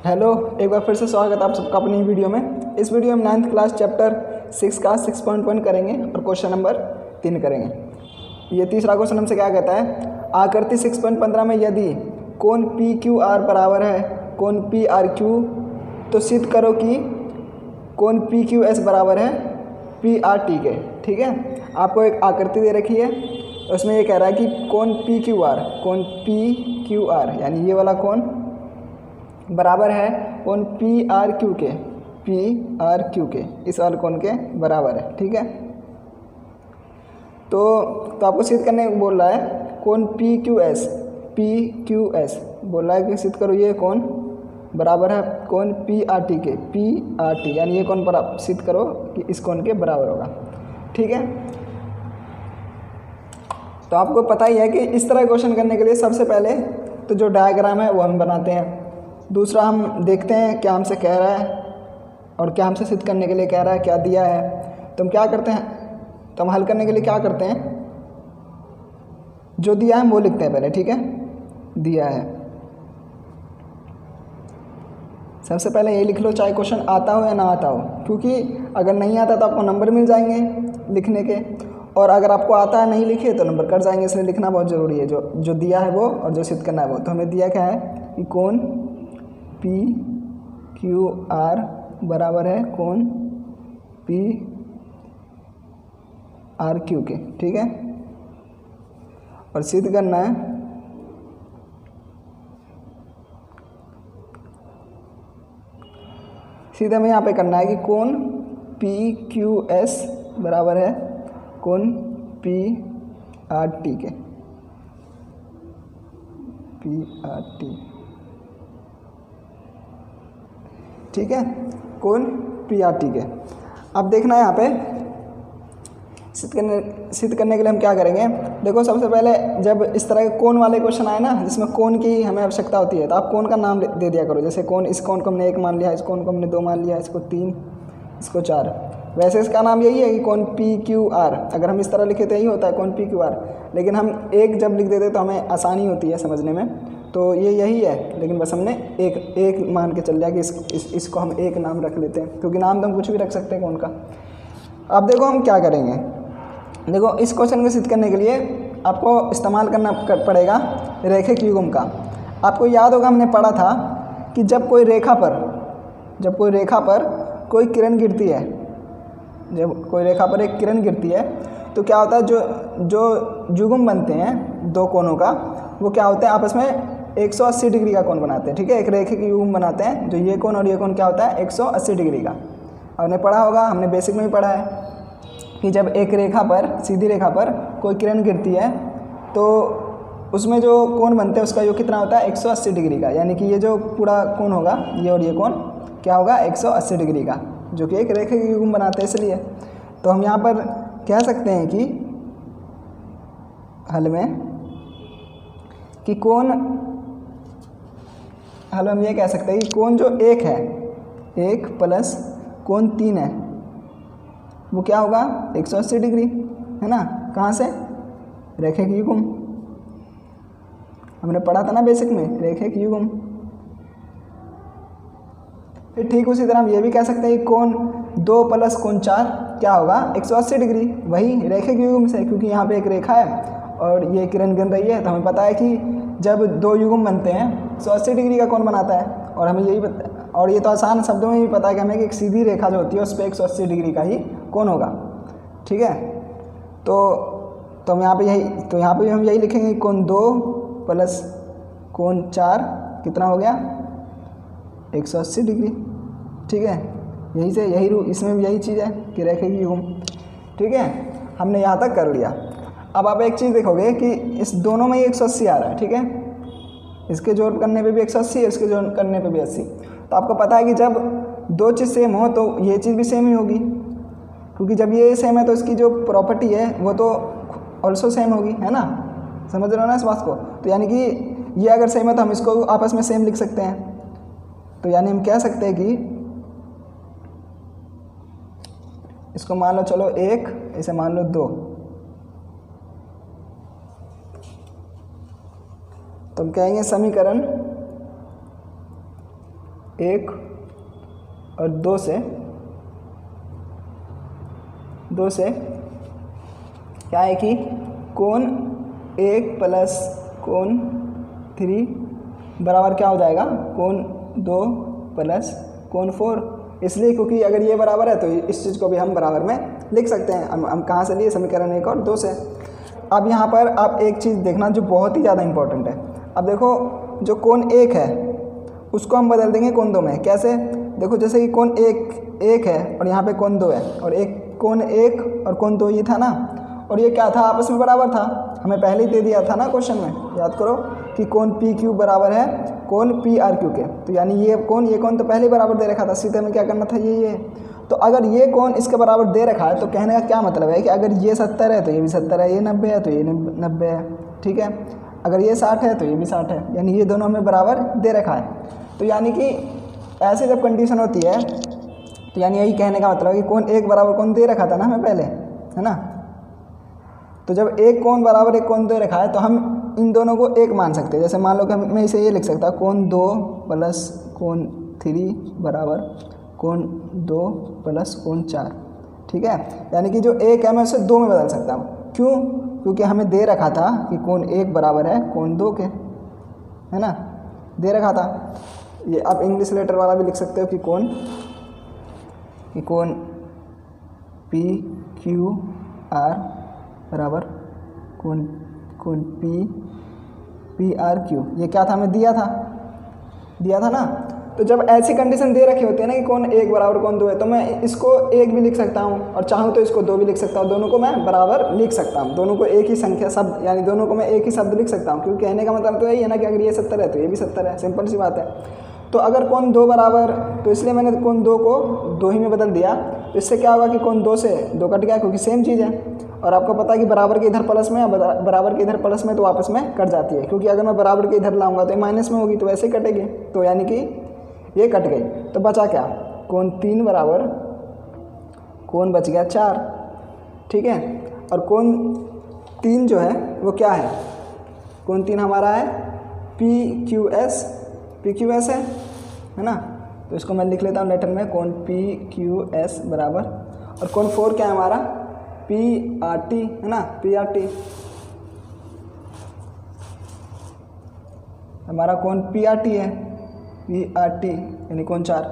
Hello, एक बार फिर से स्वागत है आप सबका अपनी वीडियो में। इस वीडियो में 9th क्लास चैप्टर 6 का 6.1 करेंगे और क्वेश्चन नंबर 3 करेंगे। ये तीसरा क्वेश्चन हमसे क्या कहता है, आकृति 6.15 में यदि कोण पी क्यू आर बराबर है कोण पी आर क्यू, तो सिद्ध करो कि कोण पी क्यू एस बराबर है पी आर टी के। ठीक है, आपको एक आकृति दे रखी है, उसमें ये कह रहा है कि कोण पी क्यू आर यानी ये वाला कोण बराबर है कोण पी आर क्यू के, इस वाले कोण के बराबर है। ठीक है, तो आपको सिद्ध करने को बोल रहा है कोण पी क्यू एस बोल रहा है कि सिद्ध करो ये कोण बराबर है कोण पी आर टी यानी ये कोण बराबर सिद्ध करो कि इस कोण के बराबर होगा। ठीक है, तो आपको पता ही है कि इस तरह क्वेश्चन करने के लिए सबसे पहले तो जो डायग्राम है वो हम बनाते हैं, दूसरा हम देखते हैं क्या हमसे कह रहा है और क्या हमसे सिद्ध करने के लिए कह रहा है, क्या दिया है। तो हम क्या करते हैं, तो हम हल करने के लिए क्या करते हैं, जो दिया है वो लिखते हैं पहले। ठीक है, दिया है सबसे पहले यही लिख लो, चाहे क्वेश्चन आता हो या ना आता हो, क्योंकि अगर नहीं आता तो आपको नंबर मिल जाएंगे लिखने के, और अगर आपको आता है नहीं लिखे तो नंबर कट जाएंगे, इसलिए लिखना बहुत ज़रूरी है। जो दिया है वो और जो सिद्ध करना है वो। तो हमें दिया क्या है कि कोण पी क्यू आर बराबर है कोण पी आर क्यू के। ठीक है, और सिद्ध करना है सीधे हमें यहाँ पे करना है कि कोण पी क्यू एस बराबर है कोण पी आर टी के, पी आर टी। ठीक है, कोण पी आर टी के। अब देखना है यहाँ पे सिद्ध करने के लिए हम क्या करेंगे। देखो, सबसे पहले जब इस तरह के कोण वाले क्वेश्चन आए ना, जिसमें कोण की हमें आवश्यकता होती है, तो आप कोण का नाम दे दिया करो। जैसे कोण, इस कोण को हमने 1 मान लिया, इस कोण को हमने 2 मान लिया, इसको 3, इसको 4। वैसे इसका नाम यही है कि कोण पी क्यू आर। अगर हम इस तरह लिखे तो यही होता है कोण पी क्यू आर, लेकिन हम एक जब लिख देते तो हमें आसानी होती है समझने में, तो ये यही है। लेकिन बस हमने एक मान के चल जाए कि इसको हम एक नाम रख लेते हैं, क्योंकि नाम तो हम कुछ भी रख सकते हैं कोण का। अब देखो हम क्या करेंगे। देखो, इस क्वेश्चन को सिद्ध करने के लिए आपको इस्तेमाल करना पड़ेगा रेखिक युग्म का। आपको याद होगा हमने पढ़ा था कि जब कोई रेखा पर कोई किरण गिरती है, जब कोई रेखा पर एक किरण गिरती है तो क्या होता है, जो युग्म बनते हैं दो कोणों का, वो क्या होते हैं आपस में 180 डिग्री का कोण बनाते हैं। ठीक है, एक रेखिक युग्म बनाते हैं, जो ये कोण और ये कोण क्या होता है 180 डिग्री का। आपने पढ़ा होगा, हमने बेसिक में भी पढ़ा है कि जब एक रेखा पर, सीधी रेखा पर कोई किरण गिरती है तो उसमें जो कोण बनते हैं उसका योग कितना होता है 180 डिग्री का। यानी कि ये जो पूरा कोण होगा, ये और ये कोण क्या होगा 180 डिग्री का, जो कि एक रेखिक युग्म बनाते हैं। इसलिए तो हम यहाँ पर कह सकते हैं कि हल में हम ये कह सकते हैं कि कोण जो 1 है, 1 प्लस कोण 3 है, वो क्या होगा 180 डिग्री, है ना। कहाँ से, रेखिक युग्म। हमने पढ़ा था ना बेसिक में रेखिक युग्म। फिर ठीक उसी तरह हम ये भी कह सकते हैं कि कोण 2 प्लस कोण 4 क्या होगा 180 डिग्री, वही रेखिक युग्म से, क्योंकि यहाँ पे एक रेखा है और ये किरण गिर रही है। तो हमें पता है कि जब दो युग्म बनते हैं 180 डिग्री का कोण बनाता है, और हमें यही और ये तो आसान शब्दों में भी पता है कि हमें कि एक सीधी रेखा जो होती है उस पर 180 डिग्री का ही कोण होगा। ठीक है, तो हम यहाँ पे हम यही लिखेंगे, कोण 2 प्लस कोण 4 कितना हो गया 180 डिग्री। ठीक है, इसमें भी यही चीज़ है कि रेखिक युग्म। ठीक है, हमने यहाँ तक कर लिया। अब आप एक चीज़ देखोगे कि इस दोनों में ही 180 आ रहा है। ठीक है, इसके जोड़ करने पे भी 180 है, इसके जोड़ करने पे भी 80। तो आपको पता है कि जब दो चीज़ सेम हो तो ये चीज़ भी सेम ही होगी, क्योंकि जब ये सेम है तो इसकी जो प्रॉपर्टी है वो तो ऑल्सो सेम होगी, है ना। समझ रहे हो ना इस बात को। तो यानी कि ये अगर सेम है तो हम इसको आपस में सेम लिख सकते हैं। तो यानी हम कह सकते हैं कि इसको मान लो, चलो 1, इसे मान लो 2, तो हम कहेंगे समीकरण 1 और 2 से क्या है कि कोण 1 प्लस कोण 3 बराबर क्या हो जाएगा, कोण 2 प्लस कोण 4। इसलिए क्योंकि अगर ये बराबर है तो इस चीज़ को भी हम बराबर में लिख सकते हैं। हम कहाँ से लिए, समीकरण 1 और 2 से। अब यहाँ पर आप एक चीज़ देखना जो बहुत ही ज़्यादा इंपॉर्टेंट है। अब देखो जो कोण 1 है उसको हम बदल देंगे कोण 2 में। कैसे, देखो जैसे कि कोण 1 है और यहाँ पे कोण 2 है, और एक कोण 1 और कोण 2 ये था ना, और ये क्या था, आपस में बराबर था। हमें पहले ही दे दिया था ना क्वेश्चन में, याद करो कि कोण PQ बराबर है कोण PRQ के। तो यानी ये कोण तो पहले ही बराबर दे रखा था, सीधे में क्या करना था, ये। तो अगर ये कोण इसके बराबर दे रखा है तो कहने का क्या मतलब है कि अगर ये 70 है तो ये भी 70 है, ये 90 है तो ये 90 है, ठीक है। अगर ये 60 है तो ये भी 60 है, यानी ये दोनों हमें बराबर दे रखा है। तो यानी कि ऐसे जब कंडीशन होती है तो यानी यही कहने का मतलब है कि कोण 1 बराबर कोण दे रखा था ना हमें पहले, है ना। तो जब एक कोण बराबर एक कोण दे रखा है तो हम इन दोनों को एक मान सकते हैं। जैसे मान लो कि मैं इसे ये लिख सकता हूँ, कोण 2 प्लस कोण 3 बराबर कोण 2 प्लस कोण 4, ठीक है। यानी कि जो एक है मैं उसे 2 में बदल सकता हूँ। क्यों, क्योंकि हमें दे रखा था कि कोण 1 बराबर है कोण 2 के, है ना, दे रखा था। ये आप इंग्लिश लेटर वाला भी लिख सकते हो कि कोण PQR बराबर कोण PRQ। ये क्या था, हमें दिया था ना। तो जब ऐसी कंडीशन दे रखी होती है ना कि कोण 1 बराबर कोण 2 है, तो मैं इसको 1 भी लिख सकता हूँ और चाहूँ तो इसको 2 भी लिख सकता हूँ। दोनों को मैं बराबर लिख सकता हूँ, दोनों को एक ही संख्या शब्द, यानी दोनों को मैं एक ही शब्द लिख सकता हूँ। क्योंकि कहने का मतलब तो यही है ना कि अगर ये 70 है तो ये भी 70 है, सिंपल सी बात है। तो अगर कोण 2 बराबर, तो इसलिए मैंने कोण 2 को 2 ही में बदल दिया। तो इससे क्या होगा कि कोण 2 से 2 कट गया, क्योंकि सेम चीज़ है। और आपको पता है कि बराबर के इधर प्लस में या बराबर के इधर प्लस में तो आपस में कट जाती है, क्योंकि अगर मैं बराबर के इधर लाऊंगा तो ये माइनस में होगी, तो ऐसे ही कटेगी। तो यानी कि ये कट गई, तो बचा क्या, कोण 3 बराबर कोण बच गया 4, ठीक है। और कोण 3 जो है वो क्या है, कोण 3 हमारा है PQS है ना। तो इसको मैं लिख लेता हूँ लेटर में, कोण PQS बराबर, और कोण 4 क्या है हमारा, PRT है ना, PRT हमारा कोण PRT है, PRT यानी कोण 4।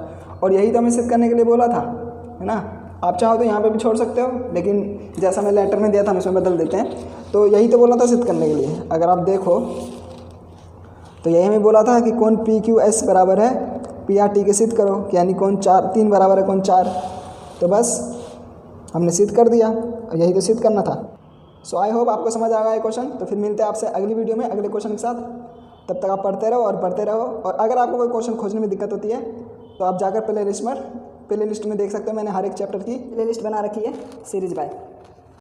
और यही तो हमें सिद्ध करने के लिए बोला था, है ना। आप चाहो तो यहाँ पे भी छोड़ सकते हो, लेकिन जैसा मैं लेटर में दिया था हम इसमें बदल देते हैं। तो यही तो बोला था सिद्ध करने के लिए। अगर आप देखो तो यही हमें बोला था कि कोण PQS बराबर है PRT के, सिद्ध करो, यानी कोण 3 बराबर है कोण 4। तो बस हमने सिद्ध कर दिया, और यही तो सिद्ध करना था। सो आई होप आपको समझ आ गया ये क्वेश्चन। तो फिर मिलते हैं आपसे अगली वीडियो में अगले क्वेश्चन के साथ। तब तक आप पढ़ते रहो और पढ़ते रहो। और अगर आपको कोई क्वेश्चन खोजने में दिक्कत होती है तो आप जाकर प्ले लिस्ट में देख सकते हो। मैंने हर एक चैप्टर की प्ले लिस्ट बना रखी है सीरीज बाय।